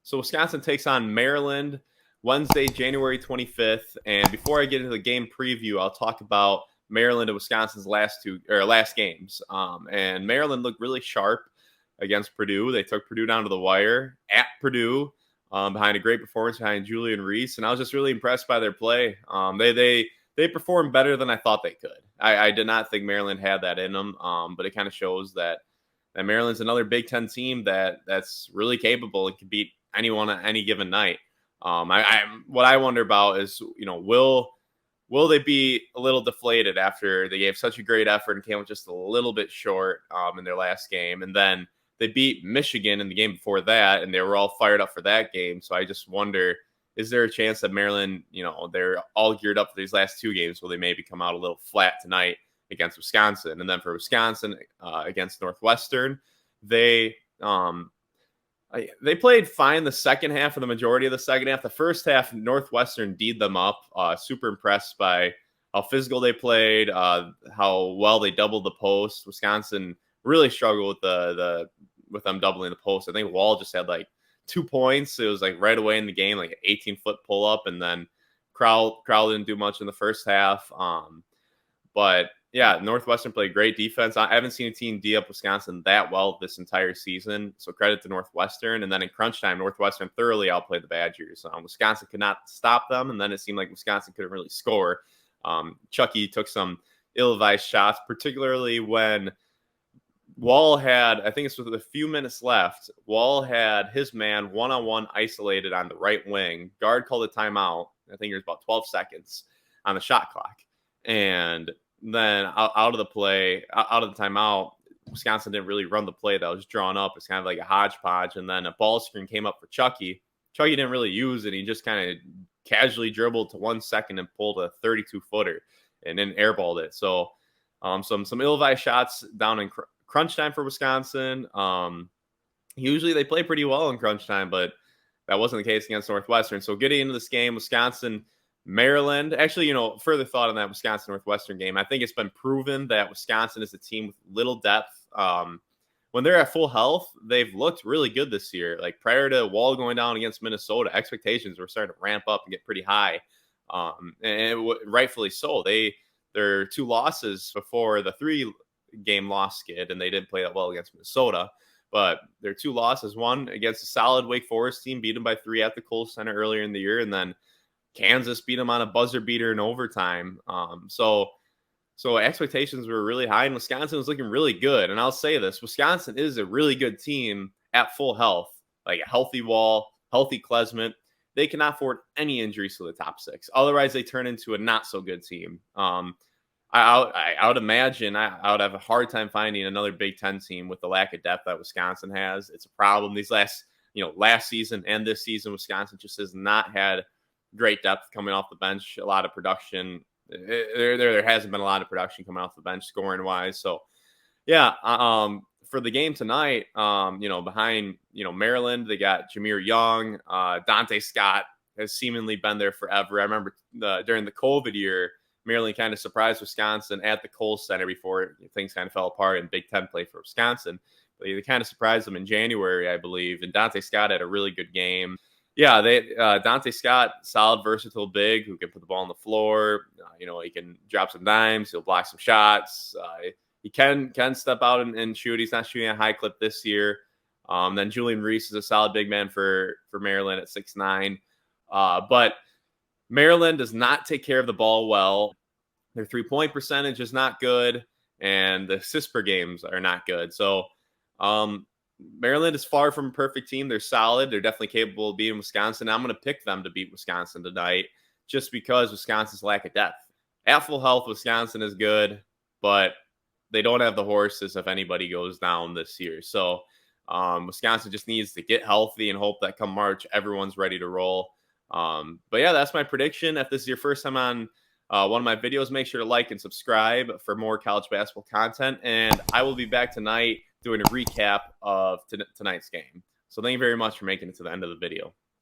So Wisconsin takes on Maryland Wednesday, January 25th. And before I get into the game preview, I'll talk about Maryland and Wisconsin's last games. And Maryland looked really sharp against Purdue. They took Purdue down to the wire at Purdue, behind a great performance behind Julian Reese, and I was just really impressed by their play. They performed better than I thought they could. I did not think Maryland had that in them, but it kind of shows that Maryland's another Big Ten team that's really capable and can beat anyone at any given night. What I wonder about is, will they be a little deflated after they gave such a great effort and came up just a little bit short in their last game, and then they beat Michigan in the game before that, and they were all fired up for that game. So I just wonder, is there a chance that Maryland, they're all geared up for these last two games, will they maybe come out a little flat tonight against Wisconsin? And then for Wisconsin against Northwestern, they played fine the second half, of the majority of the second half. The first half, Northwestern D'd them up. Super impressed by how physical they played, how well they doubled the post. Wisconsin really struggled with them doubling the post. I think Wahl just had like 2 points. It was like right away in the game, like an 18-foot pull up, and then Crowell didn't do much in the first half. But yeah, Northwestern played great defense. I haven't seen a team D up Wisconsin that well this entire season, so credit to Northwestern. And then in crunch time, Northwestern thoroughly outplayed the Badgers. Wisconsin could not stop them, and then it seemed like Wisconsin couldn't really score. Chucky took some ill-advised shots, particularly when Wahl had, I think it's with a few minutes left, Wahl had his man one-on-one isolated on the right wing. Gard called a timeout. I think it was about 12 seconds on the shot clock. And then out of the timeout, Wisconsin didn't really run the play that was drawn up. It's kind of like a hodgepodge. And then a ball screen came up for Chucky. Chucky didn't really use it. He just kind of casually dribbled to 1 second and pulled a 32-footer and then airballed it. So some ill-advised shots down in crunch time for Wisconsin. Usually they play pretty well in crunch time, but that wasn't the case against Northwestern. So getting into this game, Wisconsin, Maryland, actually, further thought on that Wisconsin-Northwestern game, I think it's been proven that Wisconsin is a team with little depth. When they're at full health, they've looked really good this year. Like prior to Wahl going down against Minnesota, expectations were starting to ramp up and get pretty high. Rightfully so. Their 2 losses before the 3-game loss skid, and they didn't play that well against Minnesota. But their 2 losses, one against a solid Wake Forest team, beat them by 3 at the Kohl Center earlier in the year, and then Kansas beat them on a buzzer beater in overtime. So expectations were really high, and Wisconsin was looking really good. And I'll say this, Wisconsin is a really good team at full health, like a healthy Wahl, healthy Klesmit. They cannot afford any injuries to the top 6. Otherwise, they turn into a not-so-good team. I would imagine I would have a hard time finding another Big Ten team with the lack of depth that Wisconsin has. It's a problem. These last season and this season, Wisconsin just has not had great depth coming off the bench. A lot of production. There hasn't been a lot of production coming off the bench scoring wise. So yeah, for the game tonight, behind Maryland, they got Jameer Young. Dante Scott has seemingly been there forever. I remember during the COVID year, Maryland kind of surprised Wisconsin at the Kohl Center before things kind of fell apart in Big Ten play for Wisconsin. But they kind of surprised them in January, I believe. And Dante Scott had a really good game. Yeah, Dante Scott, solid, versatile big who can put the ball on the floor. He can drop some dimes. He'll block some shots. He can step out and shoot. He's not shooting a high clip this year. Then Julian Reese is a solid big man for Maryland at 6'9". But Maryland does not take care of the ball well. Their 3-point percentage is not good, and the assists per games are not good. So Maryland is far from a perfect team. They're solid. They're definitely capable of beating Wisconsin. I'm going to pick them to beat Wisconsin tonight just because Wisconsin's lack of depth. At full health, Wisconsin is good, but they don't have the horses if anybody goes down this year. So Wisconsin just needs to get healthy and hope that come March, everyone's ready to roll. But yeah, that's my prediction. If this is your first time on one of my videos, make sure to like and subscribe for more college basketball content. And I will be back tonight doing a recap of tonight's game. So thank you very much for making it to the end of the video.